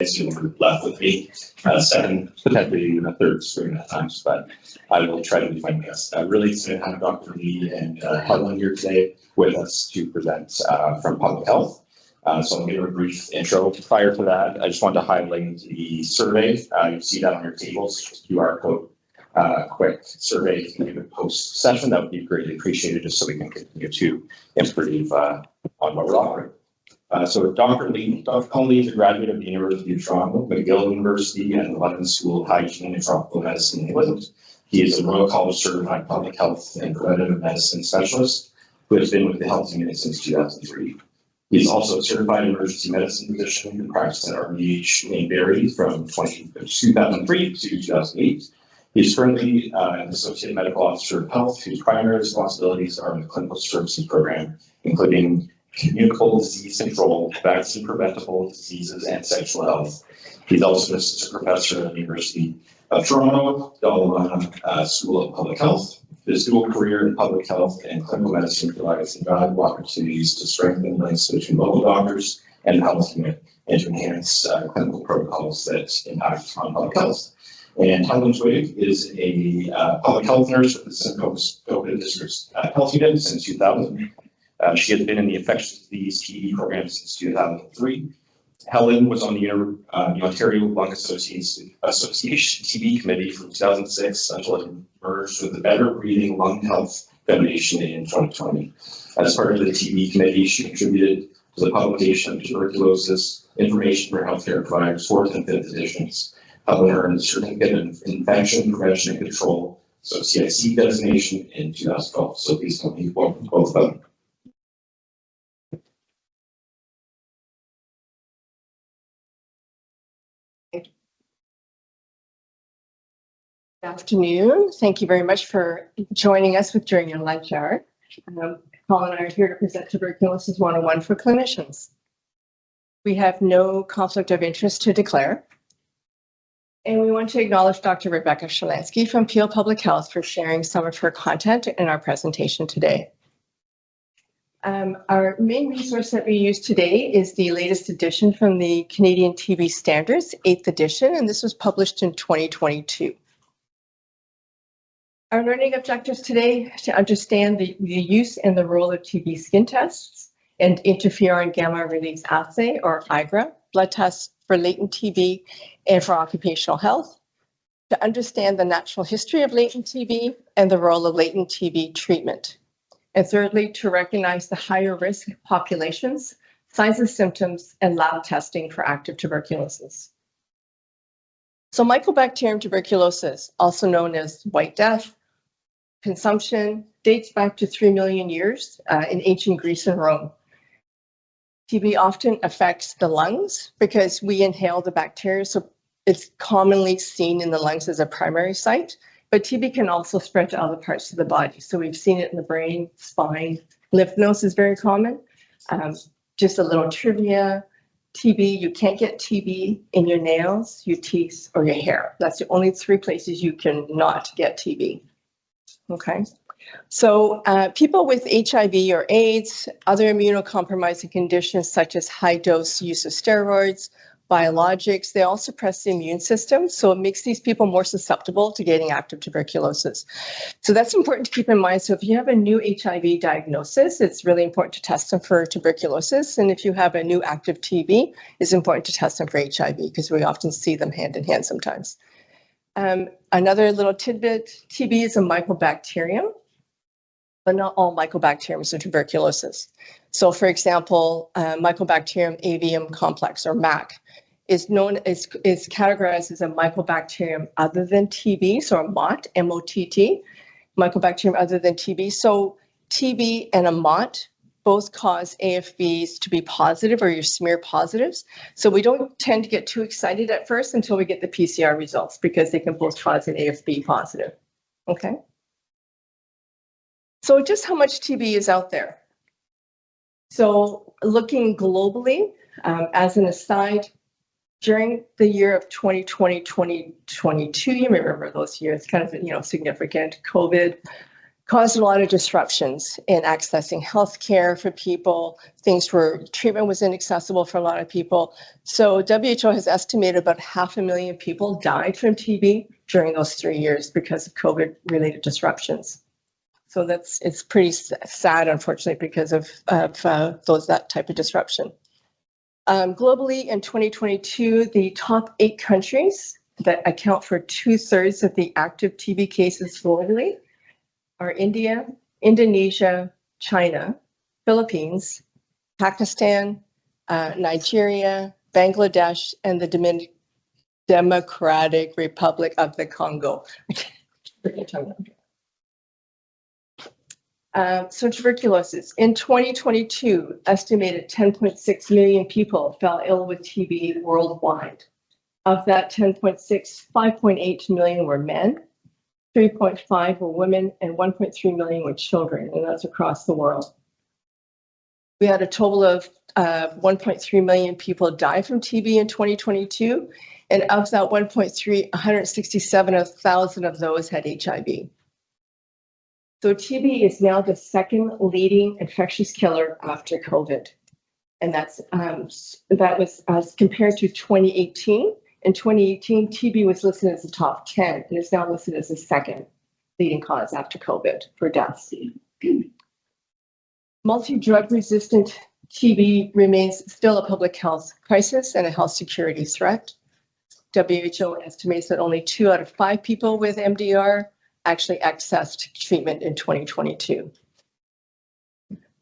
You're left with me, second, potentially even a third screen at times, but I will try to do my best. Really excited to have Dr. Lee and Helen here today with us to present from public health. So I'll give a brief intro. Prior to that, I just want to highlight the survey. You see that on your tables, QR code, quick survey if you can give it post session. That would be greatly appreciated just so we can continue to improve on what we're offering. So Dr. Lee, Dr. Colin Lee is a graduate of the University of Toronto, McGill University, and the London School of Hygiene and Tropical Medicine in England. He is a Royal College certified public health and preventive medicine specialist who has been with the health unit since 2003. He is also a certified emergency medicine physician who practiced at RVH in Barrie from 2003 to 2008. He is currently an Associate Medical Officer of Health, whose primary responsibilities are in the clinical services program, including communicable disease control, vaccine preventable diseases, and sexual health. He's also an assistant professor at the University of Toronto, School of Public Health. His dual career in public health and clinical medicine provides invaluable opportunities to strengthen links between local doctors and the health unit and to enhance clinical protocols that impact on public health. And Helen Twigg is a public health nurse with the Simcoe Muskoka District Health Unit since 2000. She has been in the infectious disease TB program since 2003. Helen was on the Ontario Lung Association TB committee from 2006 until it merged with the Better Breathing Lung Health Foundation in 2020. As part of the TB committee, she contributed to the publication of Tuberculosis Information for Healthcare Providers 4th and 5th editions. Helen earned the Certificate of Infection Prevention and Control, so CIC designation in 2012. So please help me welcome both of them. Good afternoon. Thank you very much for joining us during your lunch hour. Colin and I are here to present Tuberculosis 101 for clinicians. We have no conflict of interest to declare. And we want to acknowledge Dr. Rebecca Shalansky from Peel Public Health for sharing some of her content in our presentation today. Our main resource that we use today is the latest edition from the Canadian TB Standards, 8th edition, and this was published in 2022. Our learning objectives today to understand the use and the role of TB skin tests and Interferon Gamma Release Assay, or IGRA, blood tests for latent TB and for occupational health, to understand the natural history of latent TB and the role of latent TB treatment. And thirdly, to recognize the higher risk populations, signs and symptoms, and lab testing for active tuberculosis. So Mycobacterium tuberculosis, also known as White Death, consumption, dates back to 3 million years in ancient Greece and Rome. TB often affects the lungs because we inhale the bacteria, so it's commonly seen in the lungs as a primary site, but TB can also spread to other parts of the body. So we've seen it in the brain, spine, lymph nodes is very common. Just a little trivia, TB, you can't get TB in your nails, your teeth, or your hair. That's the only 3 places you can not get TB. Okay, so people with HIV or AIDS, other immunocompromising conditions such as high dose use of steroids, biologics, they all suppress the immune system. So it makes these people more susceptible to getting active tuberculosis. So that's important to keep in mind. So if you have a new HIV diagnosis, it's really important to test them for tuberculosis. And if you have a new active TB, it's important to test them for HIV because we often see them hand in hand sometimes. Another little tidbit, TB is a mycobacterium, but not all mycobacteriums are tuberculosis. So for example, Mycobacterium avium complex, or MAC, is categorized as a mycobacterium other than TB, so a MOT, M-O-T-T, mycobacterium other than TB. So TB and a MOT both cause AFBs to be positive, or your smear positives. So we don't tend to get too excited at first until we get the PCR results because they can both cause an AFB positive. Okay. So just how much TB is out there? So looking globally, as an aside, during the year of 2020, 2022, you may remember those years, kind of, significant. COVID caused a lot of disruptions in accessing healthcare for people. Things were, treatment was inaccessible for a lot of people. So WHO has estimated about 500,000 people died from TB during those 3 years because of COVID-related disruptions. So it's pretty sad, unfortunately, because of that type of disruption. Globally, in 2022, the top 8 countries that account for 2/3 of the active TB cases globally are India, Indonesia, China, Philippines, Pakistan, Nigeria, Bangladesh, and the Democratic Republic of the Congo. So tuberculosis. In 2022, estimated 10.6 million people fell ill with TB worldwide. Of that 10.6, 5.8 million were men, 3.5 were women, and 1.3 million were children, and that's across the world. We had a total of 1.3 million people die from TB in 2022, and of that 1.3, 167,000 of those had HIV. So TB is now the second leading infectious killer after COVID. And that was as compared to 2018. In 2018, TB was listed as the top 10 and is now listed as the second leading cause after COVID for deaths. Multi-drug resistant TB remains still a public health crisis and a health security threat. WHO estimates that only 2 out of 5 people with MDR actually accessed treatment in 2022.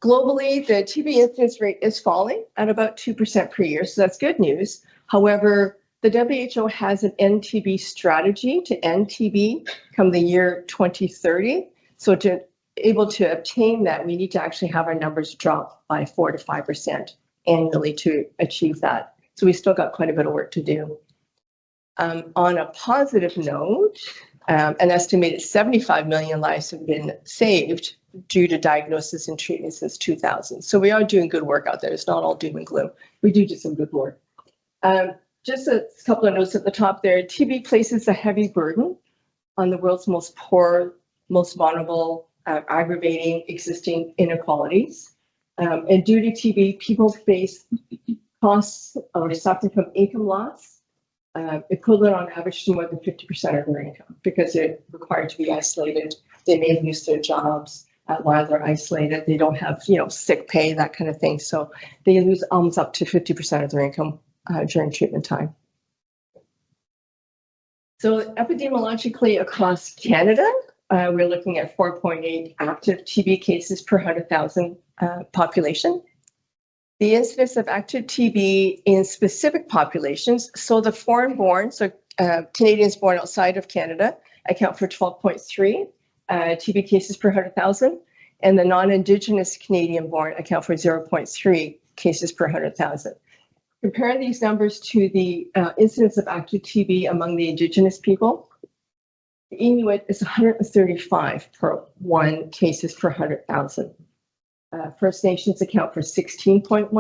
Globally, the TB incidence rate is falling at about 2% per year, so that's good news. However, the WHO has an NTB strategy to end TB come the year 2030. So to able to obtain that, we need to actually have our numbers drop by 4 to 5% annually to achieve that. So we still got quite a bit of work to do. On a positive note, an estimated 75 million lives have been saved due to diagnosis and treatment since 2000. So we are doing good work out there. It's not all doom and gloom. We do some good work. Just a couple of notes at the top there. TB places a heavy burden on the world's most poor, most vulnerable, aggravating existing inequalities. And due to TB, people face costs or suffer from income loss, equivalent on average to more than 50% of their income because they're required to be isolated. They may lose their jobs while they're isolated. They don't have, sick pay, that kind of thing. So they lose almost up to 50% of their income during treatment time. So epidemiologically across Canada, we're looking at 4.8 active TB cases per 100,000 population. The incidence of active TB in specific populations, so the foreign-born, so Canadians born outside of Canada, account for 12.3 TB cases per 100,000, and the non-Indigenous Canadian-born account for 0.3 cases per 100,000. Compare these numbers to the incidence of active TB among the Indigenous people. The Inuit is 135 per 1 cases per 100,000. First Nations account for 16.1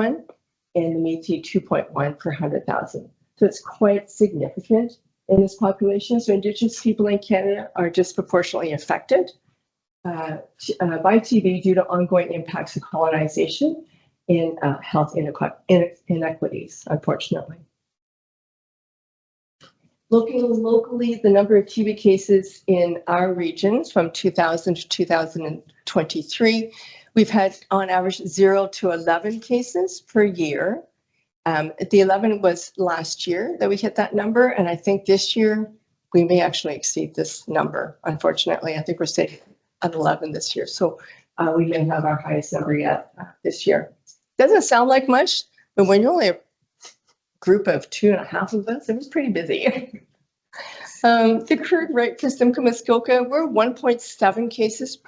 and the Métis 2.1 per 100,000. So it's quite significant in this population. So Indigenous people in Canada are disproportionately affected by TB due to ongoing impacts of colonization in health inequities, unfortunately. Looking locally, the number of TB cases in our regions from 2000 to 2023, we've had on average 0 to 11 cases per year. The 11 was last year that we hit that number, and I think this year we may actually exceed this number. Unfortunately, I think we're staying at 11 this year, so we may have our highest number yet this year. Doesn't sound like much, but when you're only a group of 2.5 of us, it was pretty busy. The current rate for Simcoe, Muskoka, we're 1.7 cases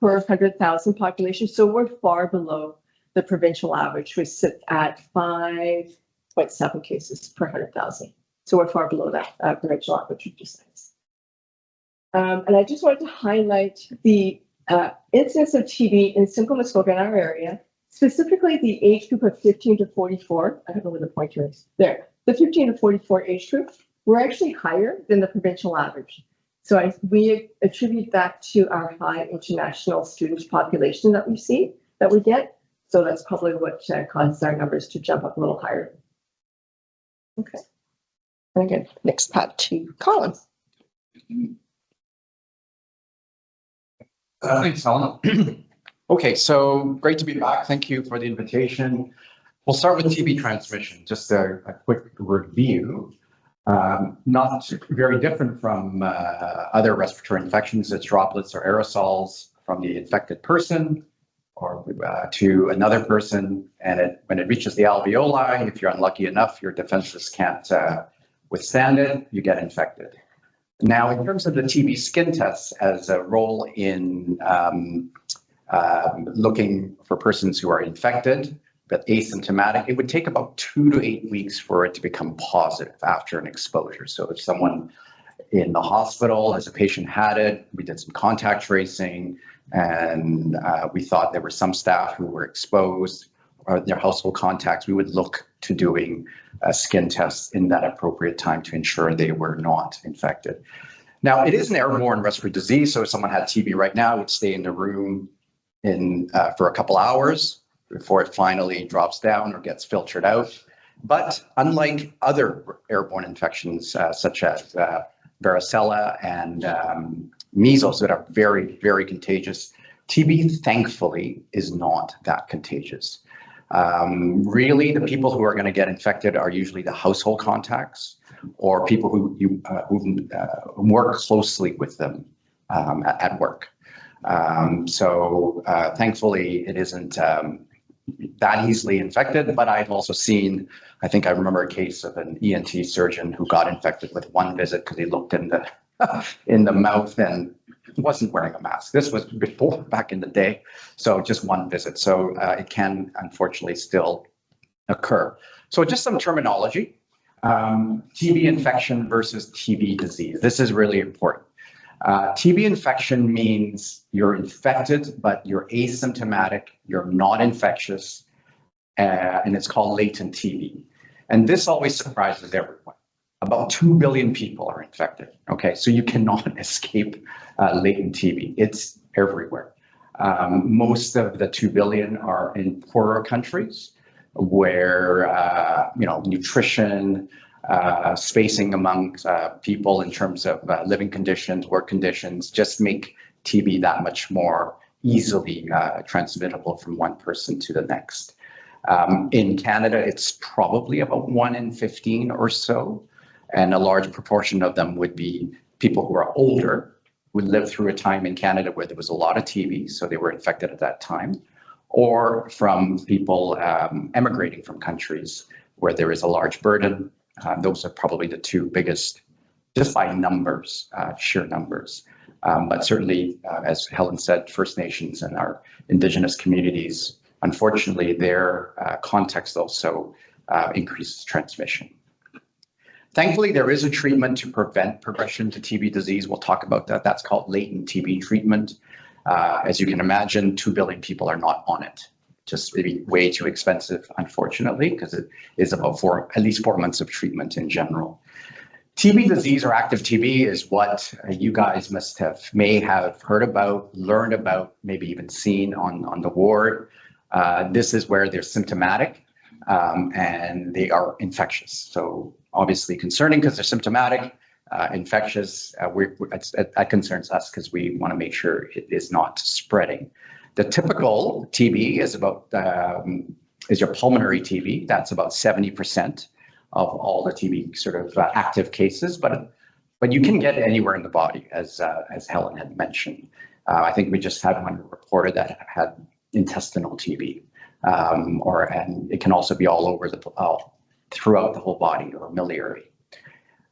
per 100,000 population, so we're far below the provincial average, which sits at 5.7 cases per 100,000. So we're far below that provincial average, which is nice. And I just wanted to highlight the incidence of TB in Simcoe, Muskoka in our area, specifically the age group of 15 to 44. I don't know where the pointer is. There. The 15 to 44 age group, we're actually higher than the provincial average. So we attribute that to our high international student population that we get. So that's probably what causes our numbers to jump up a little higher. Okay. And again, next part to Colin. Thanks, Helen. Okay, so great to be back. Thank you for the invitation. We'll start with TB transmission, just a quick review. Not very different from other respiratory infections. It's droplets or aerosols from the infected person or to another person. And when it reaches the alveoli, if you're unlucky enough, your defenses can't withstand it, you get infected. Now, in terms of the TB skin tests as a role in looking for persons who are infected but asymptomatic, it would take about 2 to 8 weeks for it to become positive after an exposure. So if someone in the hospital as a patient had it, we did some contact tracing, and we thought there were some staff who were exposed or their household contacts, we would look to doing skin tests in that appropriate time to ensure they were not infected. Now, it is an airborne respiratory disease, so if someone had TB right now, it would stay in the room for a couple hours before it finally drops down or gets filtered out. But unlike other airborne infections, such as varicella and measles that are very, very contagious, TB, thankfully, is not that contagious. Really, the people who are going to get infected are usually the household contacts or people who work closely with them at work. So thankfully, it isn't that easily infected, but I've also seen, I think I remember a case of an ENT surgeon who got infected with one visit because he looked in the in the mouth and wasn't wearing a mask. This was back in the day, so just one visit. So it can unfortunately still occur. So just some terminology. TB infection versus TB disease. This is really important. TB infection means you're infected, but you're asymptomatic, you're not infectious, and it's called latent TB. And this always surprises everyone. About 2 billion people are infected, okay? So you cannot escape latent TB. It's everywhere. Most of the 2 billion are in poorer countries where, nutrition, spacing amongst people in terms of living conditions, work conditions, just make TB that much more easily transmittable from one person to the next. In Canada, it's probably about 1 in 15 or so, and a large proportion of them would be people who are older, who lived through a time in Canada where there was a lot of TB, so they were infected at that time, or from people emigrating from countries where there is a large burden. Those are probably the two biggest, just by numbers, sheer numbers. But certainly, as Helen said, First Nations and our Indigenous communities, unfortunately, their context also increases transmission. Thankfully, there is a treatment to prevent progression to TB disease. We'll talk about that. That's called latent TB treatment. As you can imagine, 2 billion people are not on it. Just maybe way too expensive, unfortunately, because it is about at least 4 months of treatment in general. TB disease or active TB is what you guys may have heard about, learned about, maybe even seen on the ward. This is where they're symptomatic and they are infectious. So obviously concerning because they're symptomatic, infectious. That concerns us because we want to make sure it is not spreading. The typical TB is your pulmonary TB. That's about 70% of all the TB sort of active cases, but you can get it anywhere in the body, as Helen had mentioned. I think we just had one reported that had intestinal TB, and it can also be all over throughout the whole body or miliary.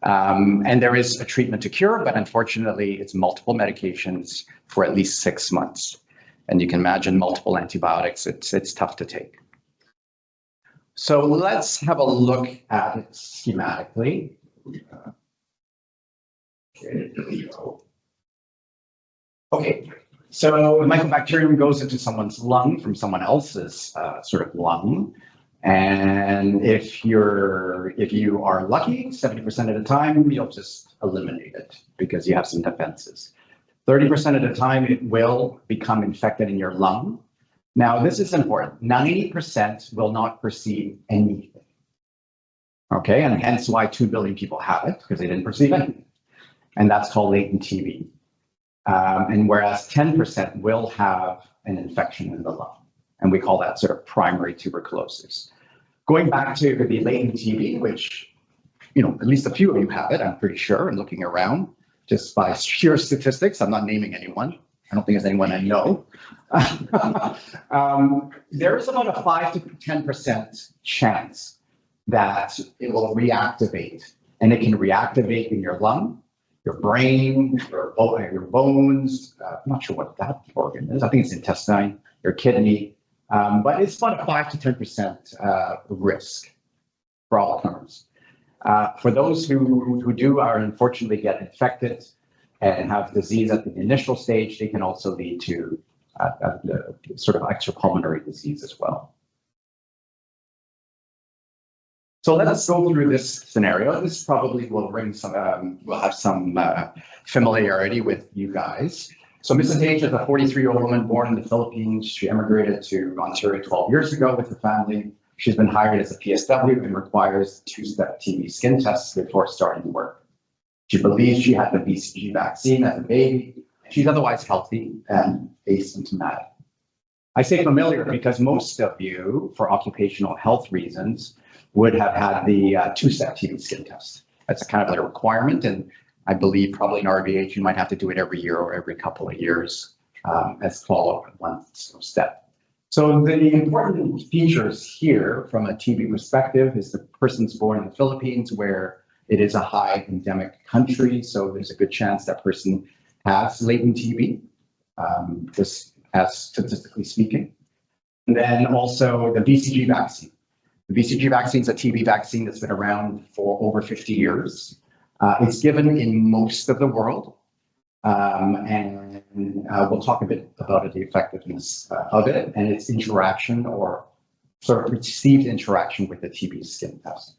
And there is a treatment to cure, but unfortunately, it's multiple medications for at least 6 months. And you can imagine multiple antibiotics, it's tough to take. So let's have a look at it schematically. Okay, there we go. Okay, so the mycobacterium goes into someone's lung from someone else's sort of lung. And if you are lucky, 70% of the time, you'll just eliminate it because you have some defenses. 30% of the time, it will become infected in your lung. Now, this is important. 90% will not perceive anything. Okay, and hence why 2 billion people have it, because they didn't perceive anything. And that's called latent TB. And whereas 10% will have an infection in the lung. And we call that sort of primary tuberculosis. Going back to the latent TB, which, at least a few of you have it, I'm pretty sure, and looking around, just by sheer statistics, I'm not naming anyone. I don't think there's anyone I know. There is about a 5 to 10% chance that it will reactivate. And it can reactivate in your lung, your brain, your bones. I'm not sure what that organ is. I think it's intestine, your kidney. But it's about a 5 to 10% risk for all comers. For those who are unfortunately get infected and have disease at the initial stage, they can also lead to sort of extrapulmonary disease as well. So let's go through this scenario. This probably will bring some, will have some familiarity with you guys. So Mrs. H is a 43-year-old woman born in the Philippines. She immigrated to Ontario 12 years ago with her family. She's been hired as a PSW and requires 2-step TB skin tests before starting work. She believes she had the BCG vaccine as a baby. She's otherwise healthy and asymptomatic. I say familiar because most of you, for occupational health reasons, would have had the 2-step TB skin test. That's a kind of a requirement, and I believe probably in RVH you might have to do it every year or every couple of years as follow-up at one step. So the important features here from a TB perspective is the person's born in the Philippines, where it is a high endemic country, so there's a good chance that person has latent TB, just as statistically speaking. And then also the BCG vaccine. The BCG vaccine is a TB vaccine that's been around for over 50 years. It's given in most of the world, and we'll talk a bit about the effectiveness of it and its interaction or sort of perceived interaction with the TB skin test.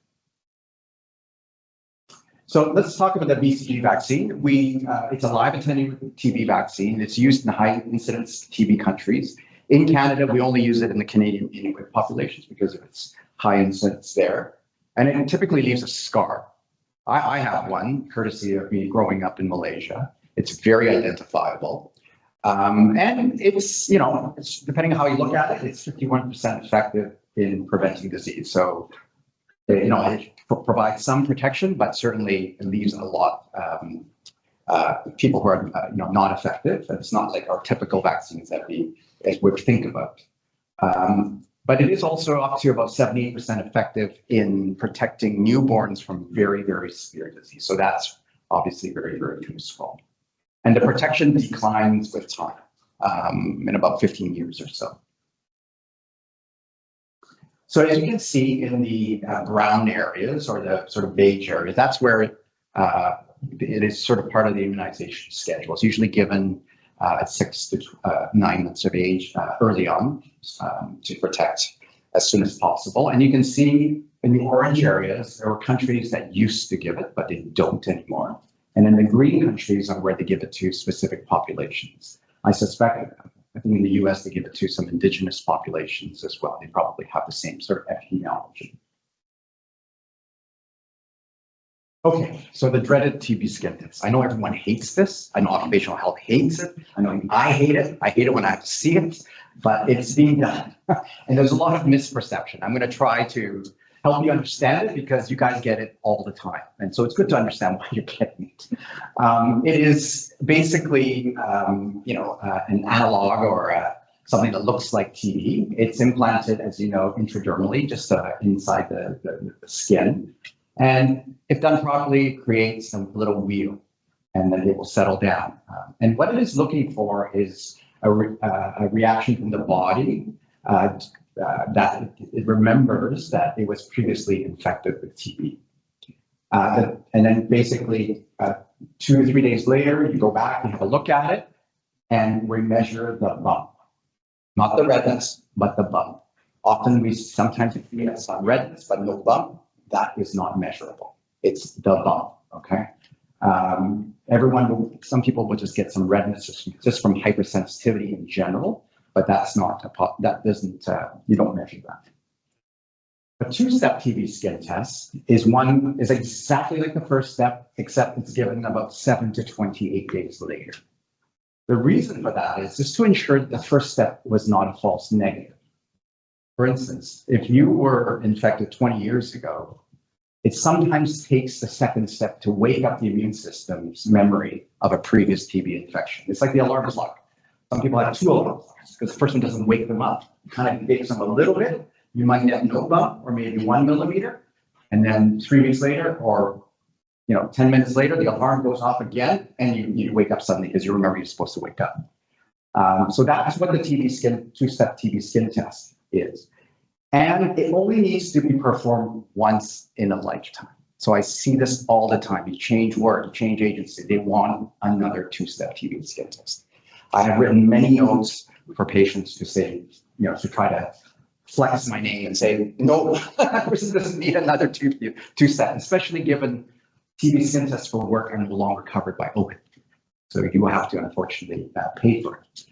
So let's talk about the BCG vaccine. It's a live attenuated TB vaccine. It's used in high incidence TB countries. In Canada, we only use it in the Canadian Inuit populations because of its high incidence there. And it typically leaves a scar. I have one, courtesy of me growing up in Malaysia. It's very identifiable. And it's, it's, depending on how you look at it, it's 51% effective in preventing disease. So, it provides some protection, but certainly it leaves a lot people who are, not effective. It's not like our typical vaccines that we think about. But it is also up to about 78% effective in protecting newborns from very, very severe disease. So that's obviously very, very useful. And the protection declines with time in about 15 years or so. So as you can see in the brown areas or the sort of beige areas, that's where it is sort of part of the immunization schedule. It's usually given at 6 to 9 months of age early on to protect as soon as possible. And you can see in the orange areas, there are countries that used to give it, but they don't anymore. And in the green countries are where they give it to specific populations. I suspect, I think in the US, they give it to some indigenous populations as well. They probably have the same sort of epidemiology. Okay, so the dreaded TB skin test. I know everyone hates this. I know occupational health hates it. I know I hate it. I hate it when I have to see it, but it's being done. And there's a lot of misperception. I'm going to try to help you understand it because you guys get it all the time. And so it's good to understand why you're getting it. It is basically, an analog or something that looks like TB. It's implanted, as you know, intradermally, just inside the skin. And if done properly, it creates a little wheel, and then it will settle down. And what it is looking for is a reaction from the body that it remembers that it was previously infected with TB. And then basically 2 or 3 days later, you go back and have a look at it, and we measure the bump. Not the redness, but the bump. Often sometimes we get some redness, but no bump. That is not measurable. It's the bump, okay? Some people will just get some redness just from hypersensitivity in general, but that's not, you don't measure that. A two-step TB skin test is exactly like the first step, except it's given about 7 to 28 days later. The reason for that is just to ensure that the first step was not a false negative. For instance, if you were infected 20 years ago, it sometimes takes the second step to wake up the immune system's memory of a previous TB infection. It's like the alarm clock. Some people have 2 alarm clocks because the first one doesn't wake them up. It kind of wakes them a little bit. You might get no bump or maybe 1 millimeter. And then 3 weeks later or 10 minutes later, the alarm goes off again and you wake up suddenly because you remember you're supposed to wake up. So that's what the two-step TB skin test is. And it only needs to be performed once in a lifetime. So I see this all the time. You change work, you change agency, they want another two-step TB skin test. I have written many notes for patients to say, to try to flex my name and say, no, this doesn't need another two-step, especially given TB skin tests for work are no longer covered by OPID. So you have to, unfortunately, pay for it.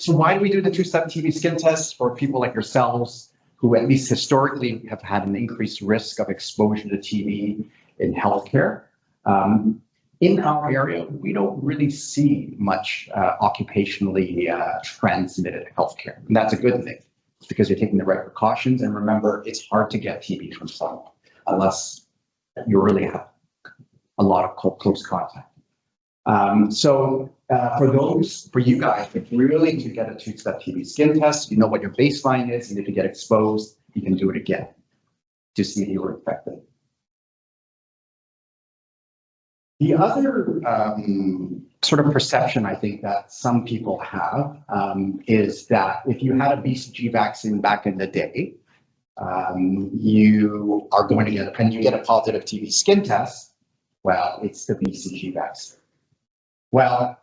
So why do we do the two-step TB skin test for people like yourselves who at least historically have had an increased risk of exposure to TB in healthcare? In our area, we don't really see much occupationally transmitted healthcare. And that's a good thing. It's because you're taking the right precautions. And remember, it's hard to get TB from someone unless you really have a lot of close contact. For you guys, if really to get a two-step TB skin test, you know what your baseline is, and if you get exposed, you can do it again to see if you were infected. The other sort of perception I think that some people have is that if you had a BCG vaccine back in the day, you are going to get, and you get a positive TB skin test, well, it's the BCG vaccine. Well,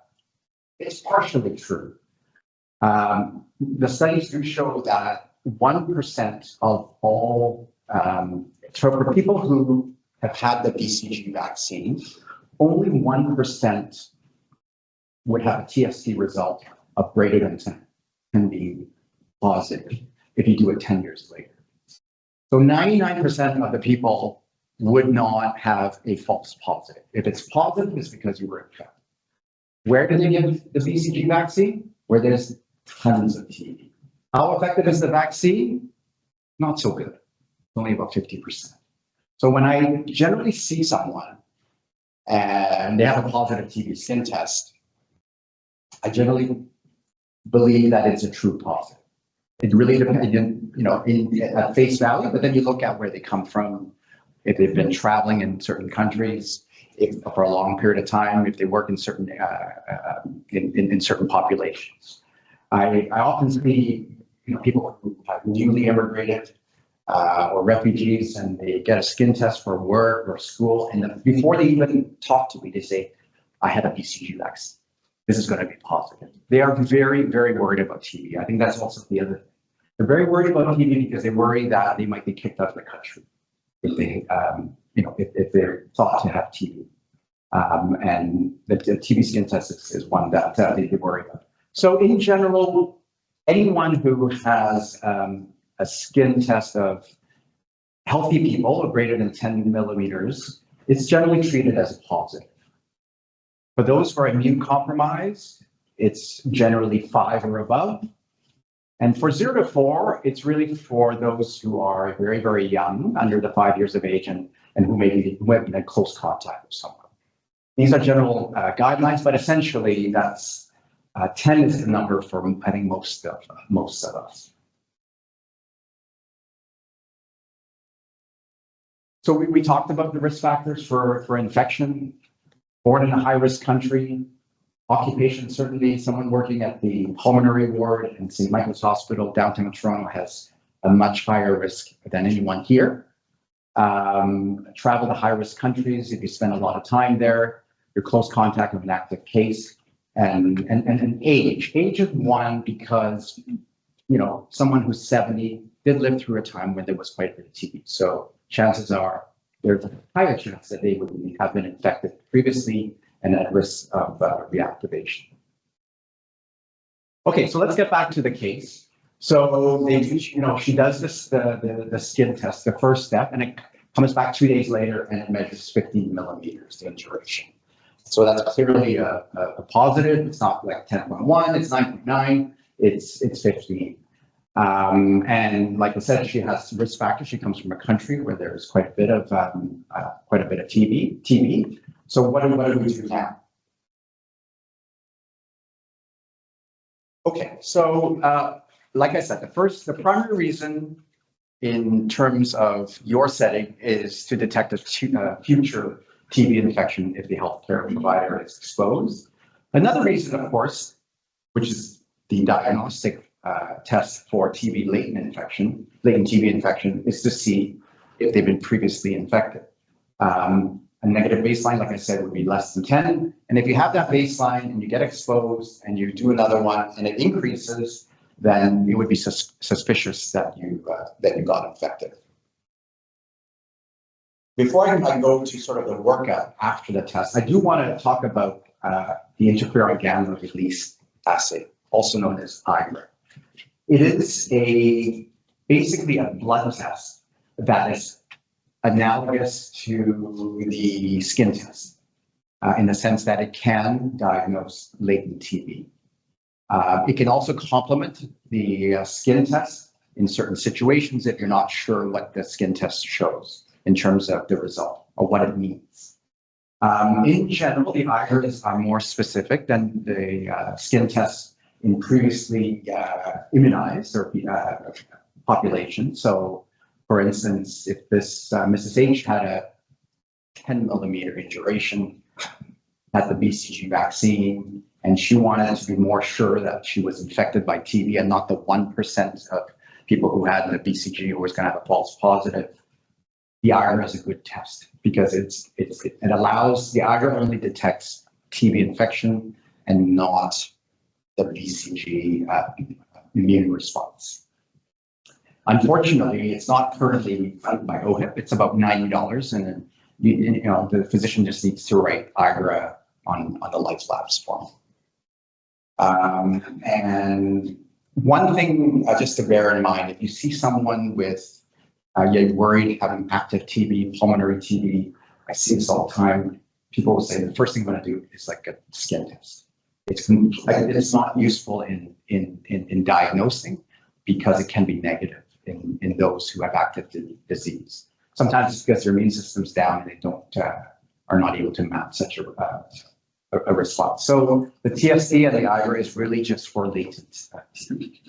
it's partially true. The studies do show that 1% of all, for people who have had the BCG vaccine, only 1% would have a TST result of greater than 10, can be positive if you do it 10 years later. So 99% of the people would not have a false positive. If it's positive, it's because you were infected. Where do they give the BCG vaccine? Where there's tons of TB. How effective is the vaccine? Not so good, only about 50%. So when I generally see someone and they have a positive TB skin test, I generally believe that it's a true positive. It really depends, at face value, but then you look at where they come from, if they've been traveling in certain countries, if for a long period of time, if they work in certain in certain populations. I often see people who have newly immigrated or refugees, and they get a skin test for work or school, and before they even talk to me, they say, "I had a BCG vaccine. This is going to be positive." They are very, very worried about TB. I think that's also the other thing. They're very worried about TB because they worry that they might be kicked out of the country if they, if they're thought to have TB. And the TB skin test is one that they worry about. So in general, anyone who has a skin test of healthy people of greater than 10 millimeters is generally treated as a positive. For those who are immune compromised, it's generally 5 or above. And for 0 to 4, it's really for those who are very, very young, under the 5 years of age, and who have been in close contact with someone. These are general guidelines, but essentially that's 10 is the number for, I think, most of us. So we talked about the risk factors for infection, born in a high-risk country, occupation, certainly someone working at the pulmonary ward in St. Michael's Hospital, downtown Toronto, has a much higher risk than anyone here. Travel to high-risk countries, if you spend a lot of time there, your close contact with an active case, and age. Age is one because someone who's 70 did live through a time when there was quite a bit of TB. So chances are there's a higher chance that they would have been infected previously and at risk of reactivation. Okay, so let's get back to the case. So she does this, the skin test, the first step, and it comes back 2 days later and it measures 15 millimeters in duration. So that's clearly a positive. It's not like 10.1, it's 9.9, it's 15. And like I said, she has risk factors. She comes from a country where there's quite a bit of TB. So what do we do now? Okay, so like I said, the primary reason in terms of your setting is to detect a future TB infection if the healthcare provider is exposed. Another reason, of course, which is the diagnostic test for latent TB infection, is to see if they've been previously infected. A negative baseline, like I said, would be less than 10. And if you have that baseline and you get exposed and you do another one and it increases, then it would be suspicious that you got infected. Before I go to sort of the workup after the test, I do want to talk about the Interferon Gamma Release Assay, also known as IGRA. It is basically a blood test that is analogous to the skin test in the sense that it can diagnose latent TB. It can also complement the skin test in certain situations if you're not sure what the skin test shows in terms of the result or what it means. In general, the IGRAs are more specific than the skin tests in previously immunized or population. So, for instance, if this Mrs. H had a 10 millimeter in duration, had the BCG vaccine, and she wanted to be more sure that she was infected by TB and not the 1% of people who had the BCG who was going to have a false positive, the IGRA is a good test because it allows, the IGRA only detects TB infection and not the BCG immune response. Unfortunately, it's not currently funded by OHIP. It's about $90, and the physician just needs to write IGRA on the Life Labs form. And one thing just to bear in mind, if you see someone with, you're worried having active TB, pulmonary TB, I see this all the time. People will say the first thing I'm going to do is like a skin test. It's not useful in diagnosing because it can be negative in those who have active disease. Sometimes it's because their immune system's down and they are not able to mount such a response. So the TSD and the IGRA is really just for latent TB.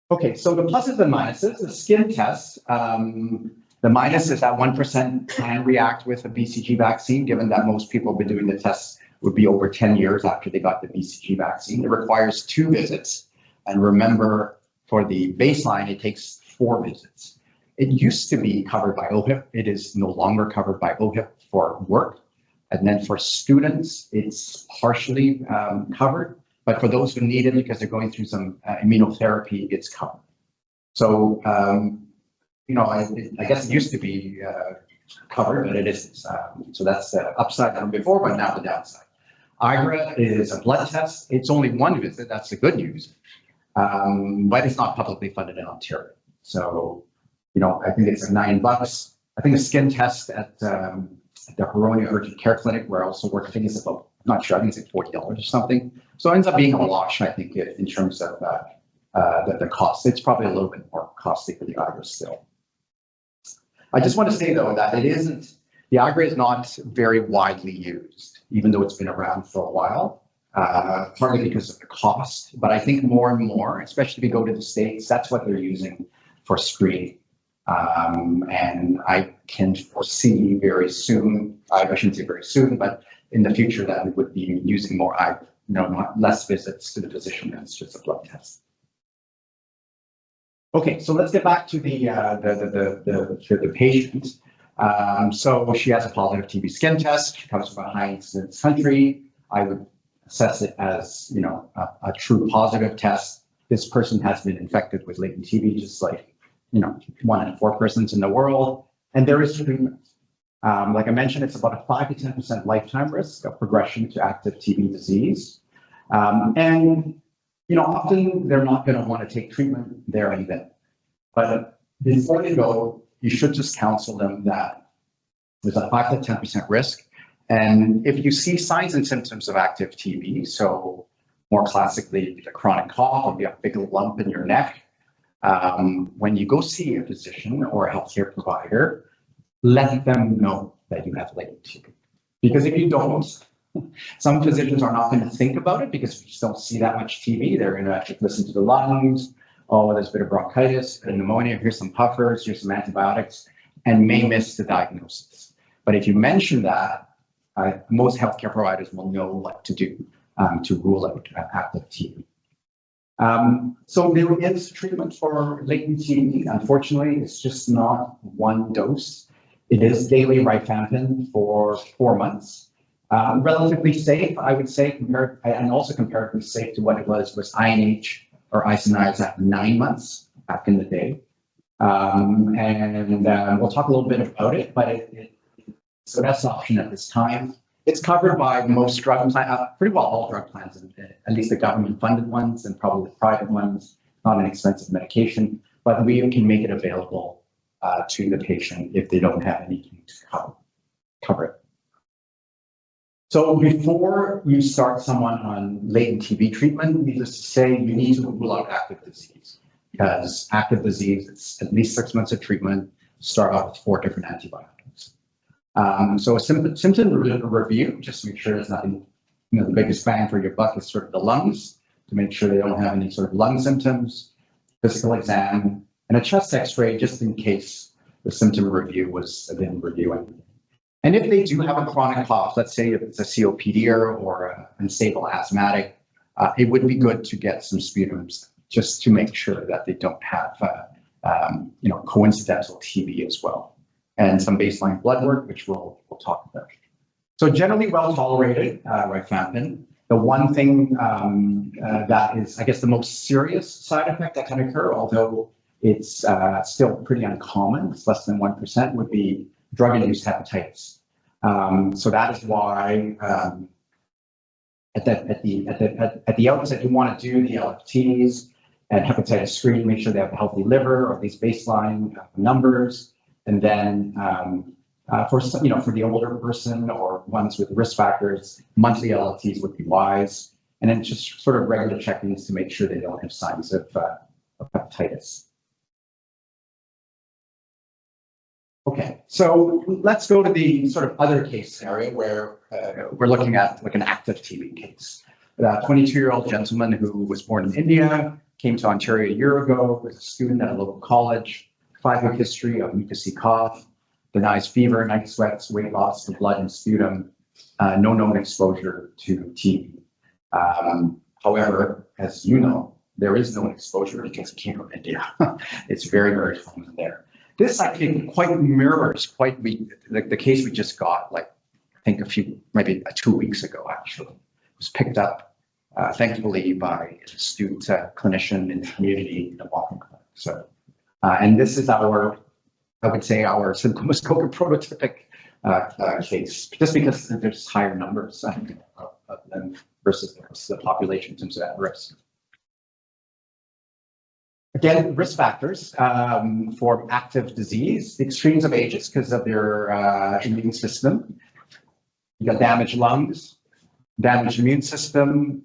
Okay, so the pluses and minuses, the skin test, the minus is that 1% can react with a BCG vaccine, given that most people have been doing the tests would be over 10 years after they got the BCG vaccine. It requires 2 visits. And remember, for the baseline, it takes 4 visits. It used to be covered by OHIP. It is no longer covered by OHIP for work. And then for students, it's partially covered. But for those who need it because they're going through some immunotherapy, it's covered. So, I guess it used to be covered, but it isn't. So that's the upside from before, but now the downside. IGRA is a blood test. It's only 1 visit. That's the good news. But it's not publicly funded in Ontario. So, I think it's $9. I think the skin test at the Huronia Urgent Care Clinic, where I also work, I think it's about, I'm not sure, I think it's like $40 or something. So it ends up being a wash, I think, in terms of the cost. It's probably a little bit more costly for the IGRA still. I just want to say, though, that the IGRA is not very widely used, even though it's been around for a while, partly because of the cost. But I think more and more, especially if you go to the States, that's what they're using for screening. And I can foresee very soon, I shouldn't say very soon, but in the future that we would be using more IGRA, not less visits to the physician. It's just a blood test. Okay, so let's get back to the patient. So she has a positive TB skin test. She comes from a high incidence country. I would assess it as, a true positive test. This person has been infected with latent TB, just like, 1 in 4 persons in the world. And there is treatment. Like I mentioned, it's about a 5 to 10% lifetime risk of progression to active TB disease. And, often they're not going to want to take treatment there and then. But before they go, you should just counsel them that there's a 5 to 10% risk. And if you see signs and symptoms of active TB, so more classically, a chronic cough or a big lump in your neck, when you go see a physician or a healthcare provider, let them know that you have latent TB. Because if you don't, some physicians are not going to think about it because you just don't see that much TB. They're going to actually listen to the lungs. Oh, there's a bit of bronchitis and pneumonia. Here's some puffers. Here's some antibiotics, and may miss the diagnosis. But if you mention that, most healthcare providers will know what to do to rule out active TB. So there is treatment for latent TB. Unfortunately, it's just not one dose. It is daily rifampin for 4 months. Relatively safe, I would say, and also comparatively safe to what it was INH or isoniazid at 9 months back in the day. And we'll talk a little bit about it, but it's the best option at this time. It's covered by most drug plans, pretty well all drug plans, at least the government-funded ones and probably the private ones. Not an expensive medication, but we can make it available to the patient if they don't have anything to cover it. So before you start someone on latent TB treatment, needless to say, you need to rule out active disease, because active disease, it's at least 6 months of treatment, start off with 4 different antibiotics. So a symptom review, just to make sure there's nothing, the biggest bang for your buck is sort of the lungs, to make sure they don't have any sort of lung symptoms, physical exam, and a chest x-ray just in case the symptom review was then reviewing. And if they do have a chronic cough, let's say if it's a COPD or an unstable asthmatic, it would be good to get some sputums just to make sure that they don't have coincidental TB as well. And some baseline blood work, which we'll talk about. So generally well tolerated, rifampin. The one thing that is, I guess, the most serious side effect that can occur, although it's still pretty uncommon, it's less than 1%, would be drug-induced hepatitis. So that is why at the outset you want to do the LFTs and hepatitis screen, make sure they have a healthy liver or these baseline numbers. And then for the older person or ones with risk factors, monthly LFTs would be wise. And then just sort of regular check-ins to make sure they don't have signs of hepatitis. Okay, so let's go to the sort of other case scenario where we're looking at like an active TB case. A 22-year-old gentleman who was born in India, came to Ontario a year ago, was a student at a local college, 5-year history of mucousy cough, denies fever, night sweats, weight loss, and blood and sputum, no known exposure to TB. However, as you know, there is no exposure because it came from India. It's very, very common there. This, I think, quite mirrors the case we just got, like, I think maybe 2 weeks ago, actually. It was picked up, thankfully, by an astute clinician in the community in the walking clinic. So, and this is our, I would say, our Simcoe Muskoka prototypic case, just because there's higher numbers of them versus the population in terms of that risk. Again, risk factors for active disease, the extremes of ages because of their immune system. You got damaged lungs, damaged immune system,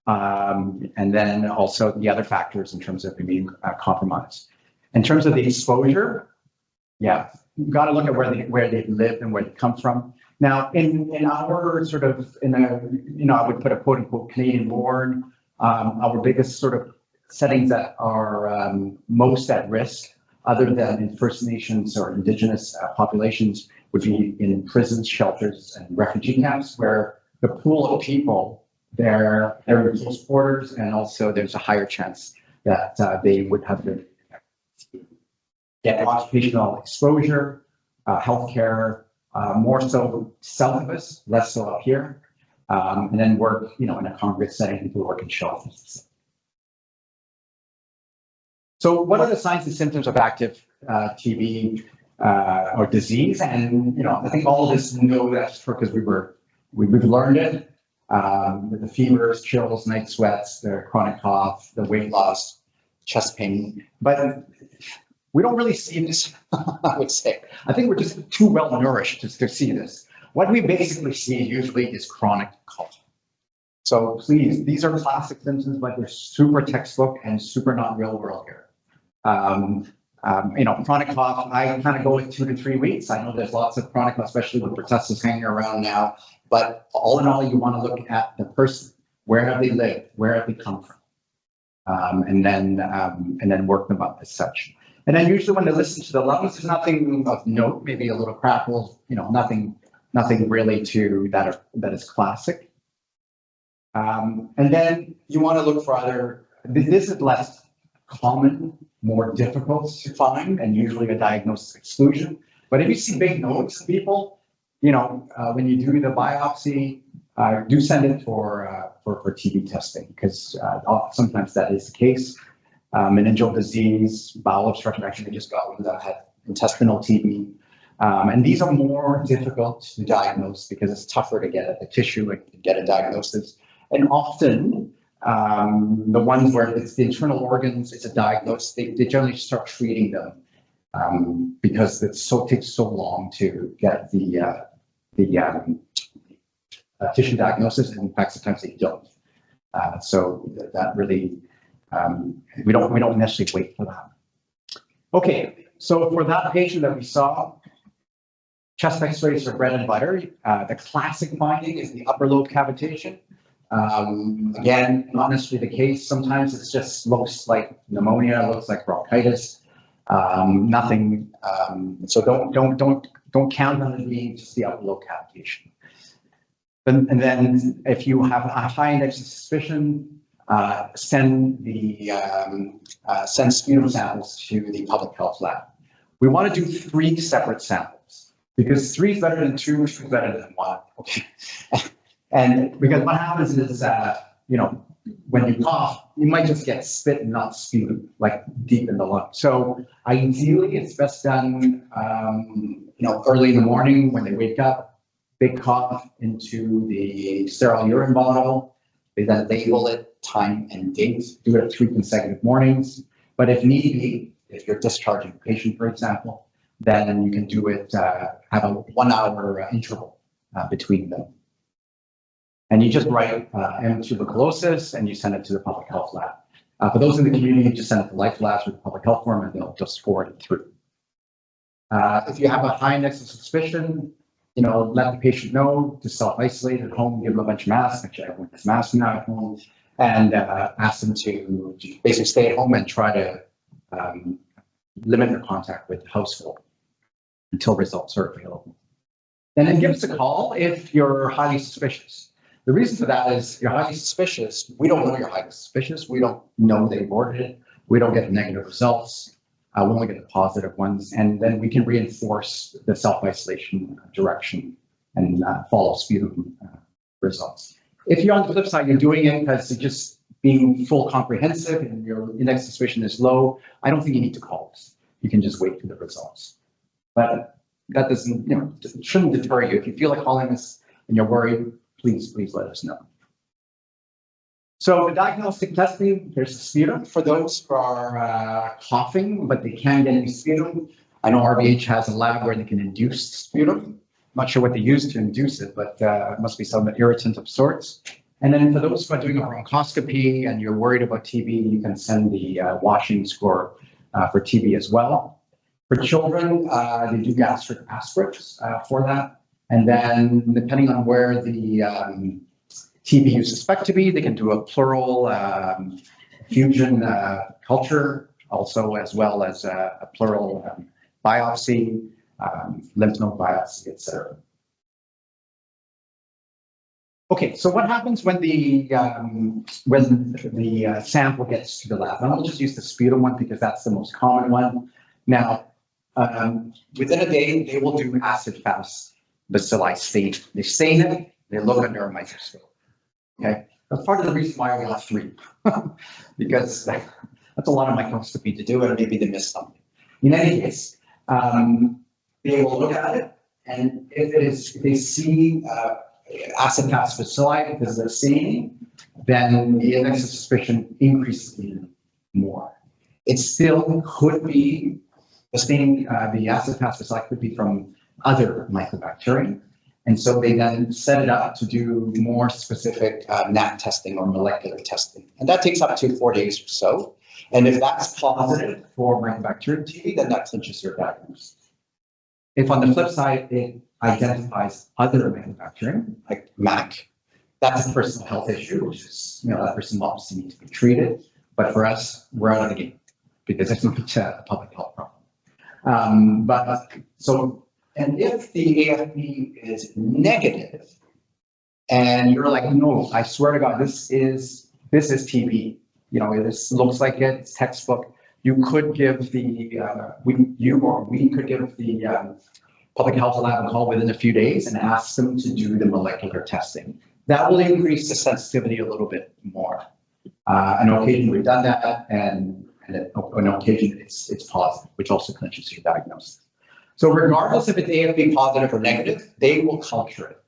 and then also the other factors in terms of immune compromise. In terms of the exposure, yeah, you've got to look at where they've lived and where they come from. Now, in our sort of, I would put a quote unquote Canadian born, our biggest sort of settings that are most at risk, other than in First Nations or Indigenous populations, would be in prisons, shelters, and refugee camps, where the pool of people, they're in close quarters, and also there's a higher chance that they would have to get occupational exposure, healthcare, more so south of us, less so up here. and then work, in a congregate setting, people work in shelters. So what are the signs and symptoms of active TB or disease? And, I think all of us know that because we've learned it. The fevers, chills, night sweats, the chronic cough, the weight loss, chest pain. But we don't really see this, I would say. I think we're just too well nourished to see this. What we basically see usually is chronic cough. So please, these are classic symptoms, but they're super textbook and super not real world here. Chronic cough, I kind of go with 2 to 3 weeks. I know there's lots of chronic cough, especially with pertussis hanging around now. But all in all, you want to look at the person. Where have they lived? Where have they come from? And then work them up as such. And then usually when they listen to the lungs, there's nothing of note, maybe a little crackle, nothing really that is classic. And then you want to look for other, this is less common, more difficult to find, and usually a diagnosis exclusion. But if you see big notes in people, when you do the biopsy, do send it for TB testing, because sometimes that is the case. Meningeal disease, bowel obstruction, actually we just got one that had intestinal TB. And these are more difficult to diagnose because it's tougher to get at the tissue and get a diagnosis. And often, the ones where it's the internal organs, it's a diagnosis, they generally start treating them because it takes so long to get the tissue diagnosis, and in fact, sometimes they don't. So that really, we don't necessarily wait for that. Okay, so for that patient that we saw, chest X-rays are bread and butter. The classic finding is the upper lobe cavitation. Again, not necessarily the case. Sometimes it just looks like pneumonia, looks like bronchitis. Nothing. So don't count on it being just the upper lobe cavitation. And then if you have a high index of suspicion, send sputum samples to the public health lab. We want to do 3 separate samples because 3 is better than 2, 2 is better than 1. Okay. And because what happens is, when you cough, you might just get spit and not sputum, like deep in the lung. So ideally, it's best done, early in the morning when they wake up, big cough into the sterile urine bottle. They then label it, time and date, do it at 3 consecutive mornings. But if need be, if you're discharging a patient, for example, then you can do it, have a 1-hour interval between them. And you just write tuberculosis and you send it to the public health lab. For those in the community, you just send it to Life Labs with the public health form and they'll just forward it through. If you have a high index of suspicion, let the patient know to self-isolate at home, give them a bunch of masks. Actually, everyone has masks now at home, and ask them to basically stay at home and try to limit their contact with the household until results are available. Then give us a call if you're highly suspicious. The reason for that is you're highly suspicious. We don't know you're highly suspicious. We don't know they ordered it. We don't get the negative results. We only get the positive ones. And then we can reinforce the self-isolation direction and follow sputum results. If you're on the flip side, you're doing it because you're just being full comprehensive and your index of suspicion is low, I don't think you need to call us. You can just wait for the results. But that doesn't, it shouldn't deter you. If you feel like calling us and you're worried, please let us know. So the diagnostic testing, here's the sputum for those who are coughing, but they can get any sputum. I know RVH has a lab where they can induce sputum. I'm not sure what they use to induce it, but it must be some irritant of sorts. And then for those who are doing a bronchoscopy and you're worried about TB, you can send the washing score for TB as well. For children, they do gastric aspirates for that. And then depending on where the TB you suspect to be, they can do a pleural fusion culture, also as well as a pleural biopsy, lymph node biopsy, etc. Okay, so what happens when the sample gets to the lab? And I'll just use the sputum one because that's the most common one. Now, within a day, they will do acid-fast bacilli staining. They stain it, They look under a microscope. Okay, that's part of the reason why we have 3, because that's a lot of microscopy to do, and maybe they missed something. In any case, they will look at it, and if they see acid pass bacilli because they're staining, then the index of suspicion increases even more. It still could be the staining, the acid pass bacilli could be from other mycobacterium. And so they then set it up to do more specific NAT testing or molecular testing. And that takes up to 4 days or so. And if that's positive for mycobacterium TB, then that clinches your diagnosis. If on the flip side, it identifies other mycobacterium, like MAC, that's a personal health issue, which is, that person obviously needs to be treated. But for us, we're out of the game because it's not a public health problem. And if the AFB is negative, and you're like, no, I swear to God, this is TB. This looks like it's textbook. You could give the we could give the public health lab a call within a few days and ask them to do the molecular testing. That will increase the sensitivity a little bit more. On occasion we've done that, and on occasion it's positive, which also clinches your diagnosis. So regardless if it's AFB positive or negative, they will culture it.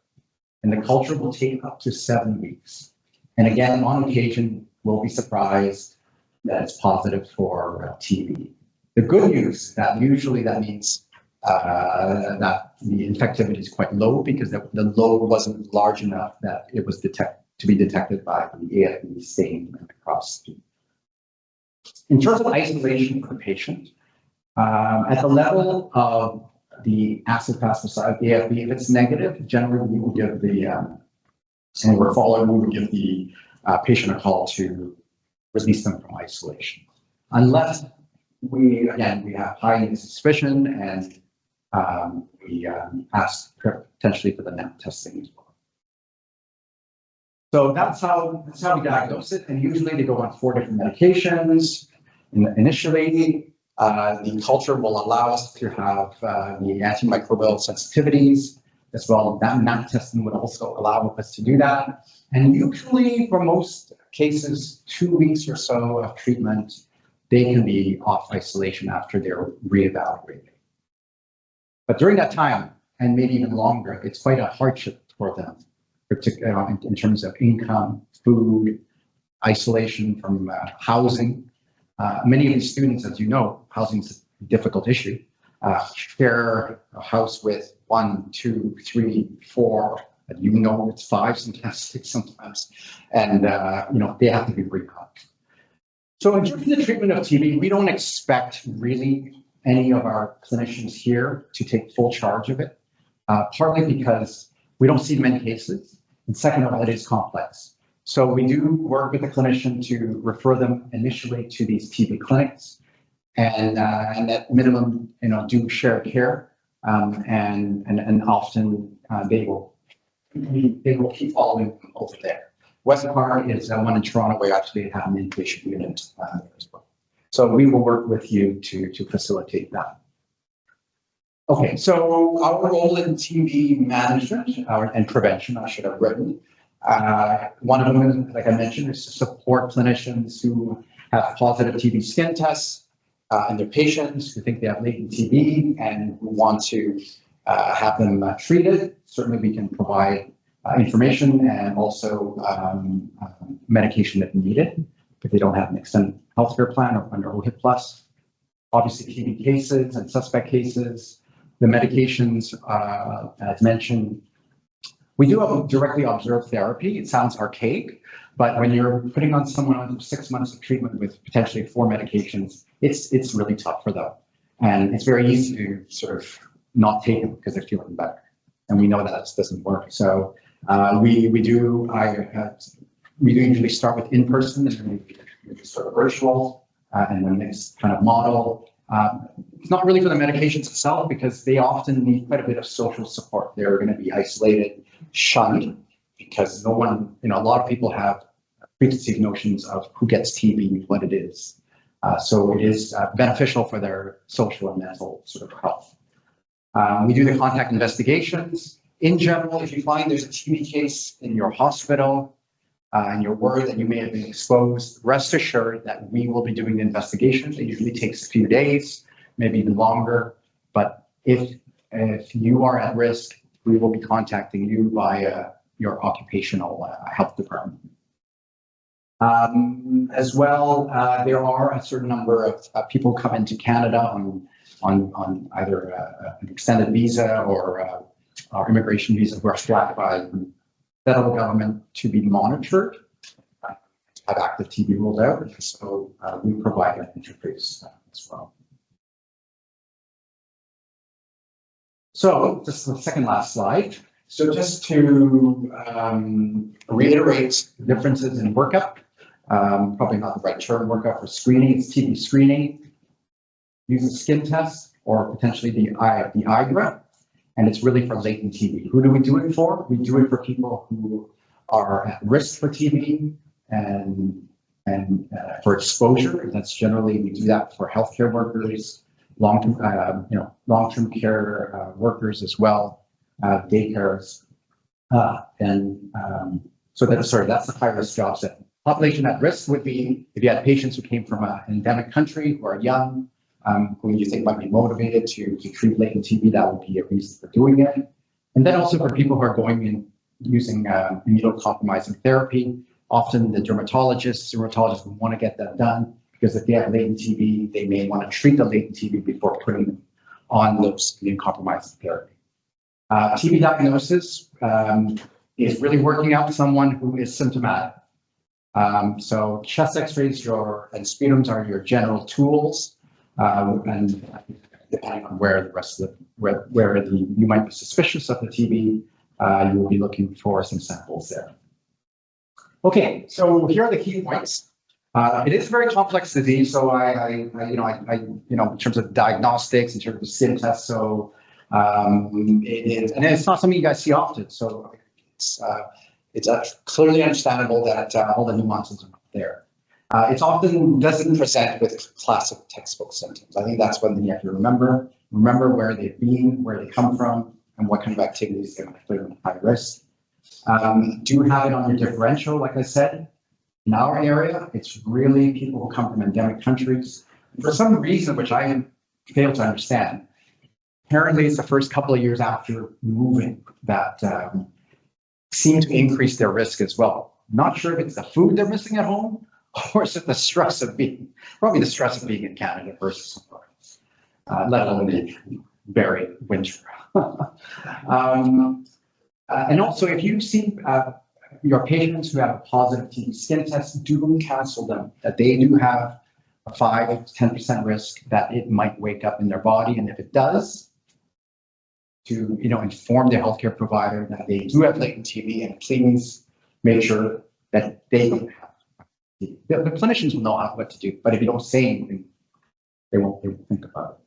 And the culture will take up to 7 weeks. And again, on occasion, we'll be surprised that it's positive for TB. The good news is that usually that means that the infectivity is quite low because the load wasn't large enough that it was to be detected by the AFB stain microscopy. In terms of isolation for the patient, at the level of the acid pass bacilli AFB, if it's negative, generally we will give the, and we're following, we would give the patient a call to release them from isolation. Unless we have high suspicion and we ask potentially for the NAT testing as well. So that's how we diagnose it. And usually they go on 4 different medications. Initially, the culture will allow us to have the antimicrobial sensitivities as well. That NAT testing would also allow us to do that. And usually for most cases, 2 weeks or so of treatment, they can be off isolation after they're reevaluated. But during that time, and maybe even longer, it's quite a hardship for them, particularly in terms of income, food, isolation from housing. Many of these students, as you know, housing is a difficult issue. Share a house with 1, 2, 3, 4, and it's 5, sometimes 6, sometimes, and they have to be rehoused. So in terms of the treatment of TB, we don't expect really any of our clinicians here to take full charge of it, partly because we don't see many cases, and second of all, it is complex. So we do work with the clinician to refer them initially to these TB clinics, and at minimum, do shared care, and often they will keep following them over there. West Park is one in Toronto where actually have an inpatient unit there as well. So we will work with you to facilitate that. Okay, so our role in TB management and prevention, I should have written. One of them, like I mentioned, is to support clinicians who have positive TB skin tests and their patients who think they have latent TB and who want to have them treated. Certainly we can provide information and also medication if needed if they don't have an extended healthcare plan or under OHIP plus. Obviously TB cases and suspect cases, the medications as mentioned. We do have a directly observed therapy. It sounds archaic, but when you're putting on someone on 6 months of treatment with potentially 4 medications, it's really tough for them. And it's very easy to sort of not take them because they're feeling better. And we know that doesn't work. So we do usually start with in-person and then we sort of virtual and then next kind of model. It's not really for the medications itself because they often need quite a bit of social support. They're going to be isolated, shunned, because no one, a lot of people have preconceived notions of who gets TB, what it is. So it is beneficial for their social and mental sort of health. We do the contact investigations. in general, if you find there's a TB case in your hospital and you're worried that you may have been exposed, rest assured that we will be doing the investigation. It usually takes a few days, maybe even longer. But if you are at risk, we will be contacting you via your occupational health department. As well, there are a certain number of people come into Canada on either an extended visa or immigration visa who are flagged by the federal government to be monitored, have active TB ruled out. So we provide that interface as well. So this is the second last slide. So just to reiterate differences in workup, probably not the right term, workup for screening, it's TB screening, use a skin test or potentially the IGRA, and it's really for latent TB. Who do we do it for? We do it for people who are at risk for TB and for exposure. That's generally, we do that for healthcare workers, long-term care workers as well, daycares, so that's the high-risk job setting. Population at risk would be if you had patients who came from an endemic country who are young, who you think might be motivated to treat latent TB, that would be a reason for doing it. And then also for people who are going in using immunocompromising therapy, often the rheumatologists would want to get that done because if they have latent TB, they may want to treat the latent TB before putting them on those immunocompromising therapy. TB diagnosis is really working out someone who is symptomatic. So chest x-rays and sputums are your general tools, and depending on where the rest of you might be suspicious of the TB, you will be looking for some samples there. Okay, so here are the key points. It is a very complex disease, so in terms of diagnostics, in terms of skin tests, so it is, and it's not something you guys see often. So it's clearly understandable that all the nuances are there. It often doesn't present with classic textbook symptoms. I think that's one thing you have to remember. Remember where they've been, where they come from, and what kind of activities they're going to put them at high risk. Do have it on your differential, like I said. In our area, it's really people who come from endemic countries. For some reason, which I fail to understand, apparently it's the first couple of years after moving that seem to increase their risk as well. Not sure if it's the food they're missing at home, or is it the stress of being in Canada versus somewhere else, let alone the very winter. And also, if you see your patients who have a positive TB skin test, do counsel them that they do have a 5 to 10% risk that it might wake up in their body, and if it does, to inform their healthcare provider that they do have latent TB, and please make sure that they don't have TB. The clinicians will know what to do, but if you don't say anything, they won't think about it.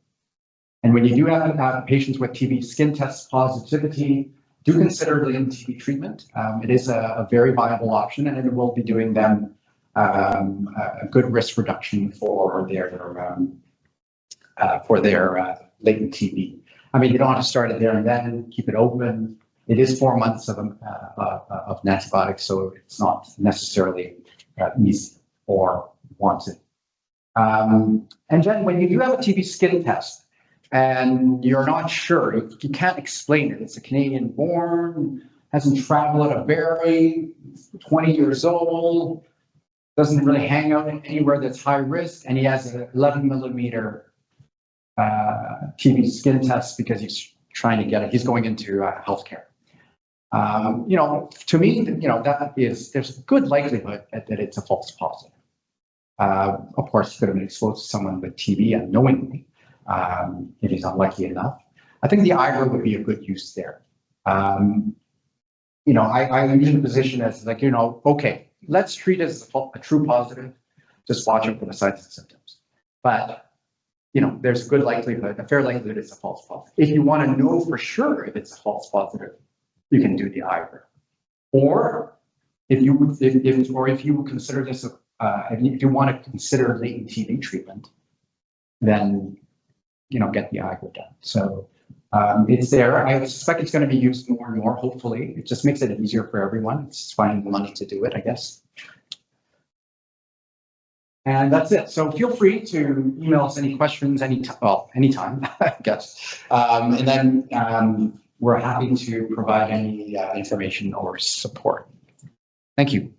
And when you do have patients with TB skin test positivity, do consider latent TB treatment. It is a very viable option, and it will be doing them a good risk reduction for their latent TB. I mean, you don't have to start it there and then, keep it open. It is 4 months of antibiotics, so it's not necessarily easy or wanted. And then when you do have a TB skin test and you're not sure, you can't explain it. It's a Canadian born, hasn't traveled out of Barrie, 20 years old, doesn't really hang out anywhere that's high risk, and he has an 11 millimeter TB skin test because he's trying to get it. He's going into healthcare. To me, there's a good likelihood that it's a false positive. Of course, he could have been exposed to someone with TB unknowingly, if he's unlucky enough. I think the IGRA would be a good use there. I'm in a position as like, okay, let's treat it as a true positive. Just watch out for the signs and symptoms. But there's a good likelihood, a fair likelihood it's a false positive. If you want to know for sure if it's a false positive, you can do the IGRA. Or if you consider this, if you want to consider latent TB treatment, then get the IGRA done. So It's there. I suspect it's going to be used more and more, hopefully. It just makes it easier for everyone. It's just finding the money to do it, I guess. And that's it. So feel free to email us any questions, anytime, I guess. And then we're happy to provide any information or support. Thank you.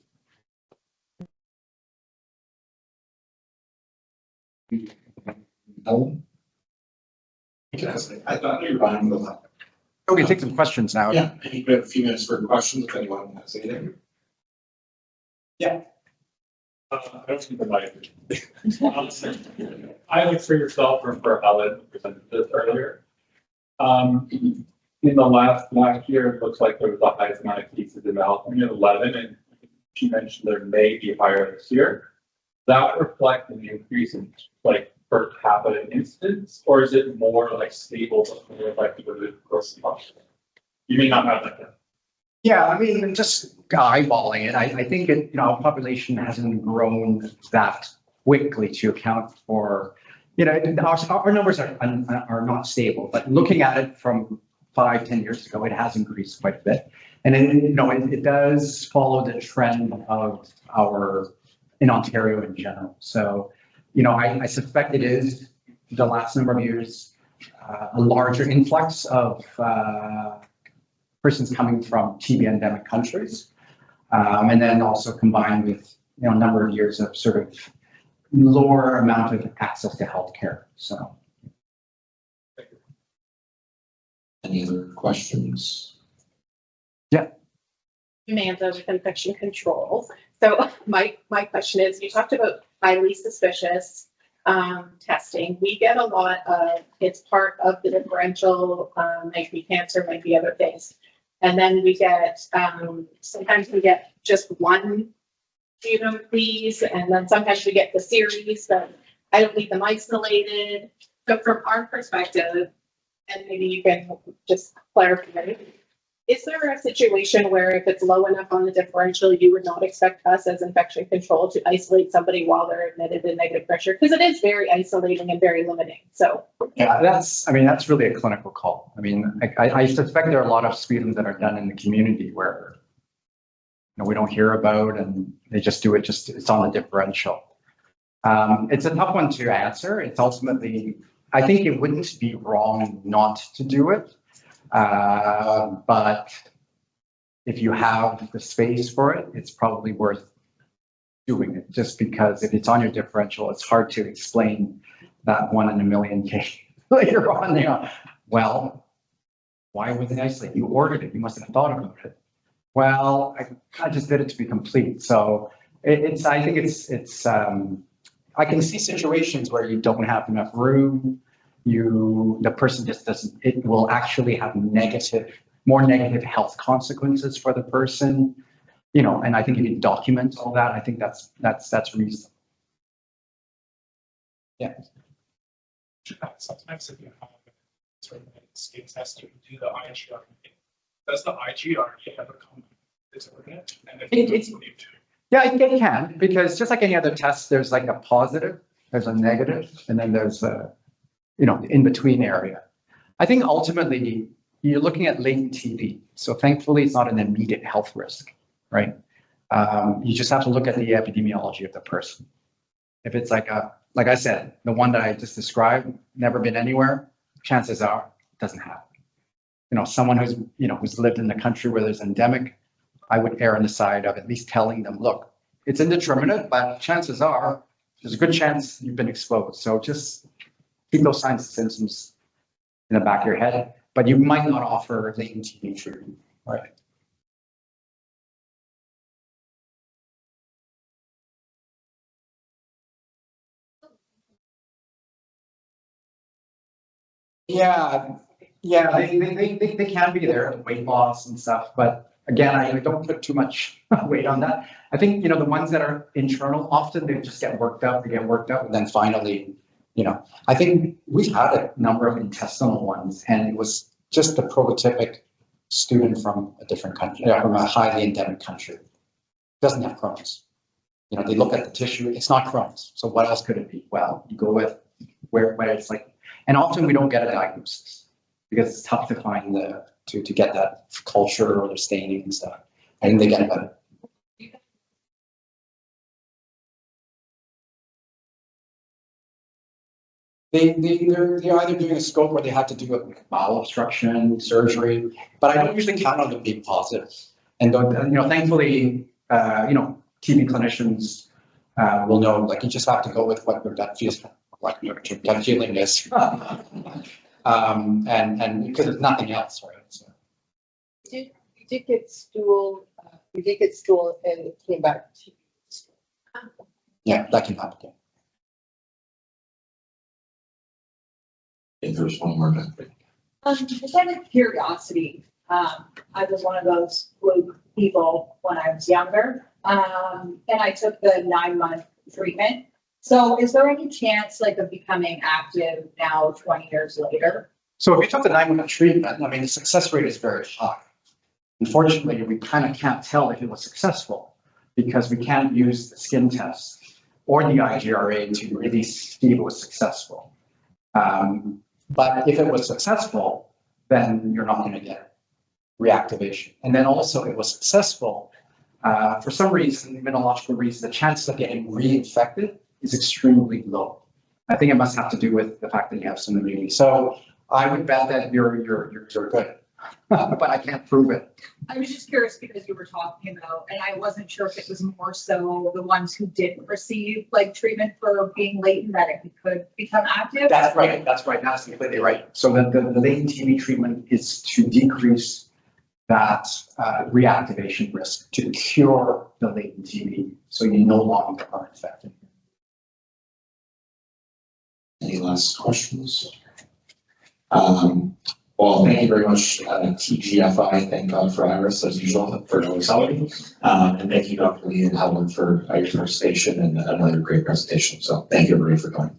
Helen? I thought you were running the line. Okay, take some questions now. Yeah, I think we have a few minutes for questions if anyone has anything. Yeah. I don't think the mic. Either for yourself or for Helen, who presented this earlier. In the last year, it looks like there was the highest amount of cases in Melbourne at 11, and she mentioned there may be higher this year. That reflect an increase in like per capita incidence, or is it more like stable but more effective with the course of the month? You may not have that yet. Yeah, I mean, just eyeballing it, I think it, our population hasn't grown that quickly to account for, our numbers are not stable, but looking at it from 5-10 years ago, it has increased quite a bit. And then, it does follow the trend of in Ontario in general. So, I suspect it is the last number of years, a larger influx of persons coming from TB endemic countries. And then also combined with, a number of years of sort of lower amount of access to healthcare. So. Any other questions? Yeah. Amanda with infection control. So my question is, you talked about highly suspicious testing. We get a lot of, it's part of the differential, might be cancer, might be other things. And then we get, sometimes we get just one sputum, please, and then sometimes we get the series, but I don't need them isolated. So from our perspective, and maybe you can just clarify, is there a situation where if it's low enough on the differential, you would not expect us as infection control to isolate somebody while they're admitted in negative pressure? Because it is very isolating and very limiting. So yeah, that's really a clinical call. I mean, I suspect there are a lot of sputums that are done in the community where we don't hear about, and they just do it. It's on the differential. It's a tough one to answer. It's ultimately, I think it wouldn't be wrong not to do it. But if you have the space for it, it's probably worth doing it, just because if it's on your differential, it's hard to explain that 1 in a million case later on. Well, why was it isolated? You ordered it. You must have thought about it. Well, I just did it to be complete. So I think it's I can see situations where you don't have enough room. The person just doesn't, it will actually have more negative health consequences for the person, and I think if you document all that, I think that's reasonable. Yeah. Sometimes if you have sort of skin test, you do the IGRA. Does the IGRA ever come disorder? And if it do. Yeah, it can, because just like any other test, there's like a positive, there's a negative, and then there's a in between area. I think ultimately you're looking at latent TB. So thankfully it's not an immediate health risk, right? You just have to look at the epidemiology of the person. If it's like I said, the one that I just described, never been anywhere, chances are it doesn't happen. Someone who's lived in the country where there's endemic, I would err on the side of at least telling them, look, it's indeterminate, but chances are there's a good chance you've been exposed. So just keep those signs and symptoms in the back of your head, but you might not offer latent TB treatment. Right. Yeah, they can be there, weight loss and stuff, but again, I don't put too much weight on that. I think, the ones that are internal, often they just get worked up, and then finally, I think we've had a number of intestinal ones, and it was just the prototypic student from a different country, from a highly endemic country. Doesn't have Crohn's. They look at the tissue, it's not Crohn's. So what else could it be? Well, you go with where it's like, and often we don't get a diagnosis. because it's tough to find to get that culture or the staining and stuff. I think they get better. They're either doing a scope or they have to do a bowel obstruction surgery, but I don't usually count on them being positive. And thankfully, TB clinicians will know, like, you just have to go with what your gut feels like, your gut feeling is, and because there's nothing else, right? So. You did get stool. You did get stool, and it came back to you. Yeah, that can happen. If there's one more minute. Just out of curiosity, I was one of those fluke people when I was younger, and I took the 9-month treatment. So is there any chance of becoming active now 20 years later? So if you took the 9-month treatment, I mean, the success rate is very high. Unfortunately, we kind of can't tell if it was successful because we can't use the skin test or the IGRA to really see if it was successful. But if it was successful, then you're not going to get reactivation. And then also it was successful. For some reason, immunological reasons, the chances of getting reinfected is extremely low. I think it must have to do with the fact that you have some immunity. So I would bet that you're good, but I can't prove it. I was just curious because you were talking about, and I wasn't sure if it was more so the ones who didn't receive treatment for being latent that it could become active. That's right. That's completely right. So the latent TB treatment is to decrease that reactivation risk to cure the latent TB, so you no longer are infected. Any last questions? Well, thank you very much, TGFI. Thank God for Iris, as usual, for always helping. And thank you, Dr. Lee and Helen, for your presentation and another great presentation. So thank you, everybody, for coming.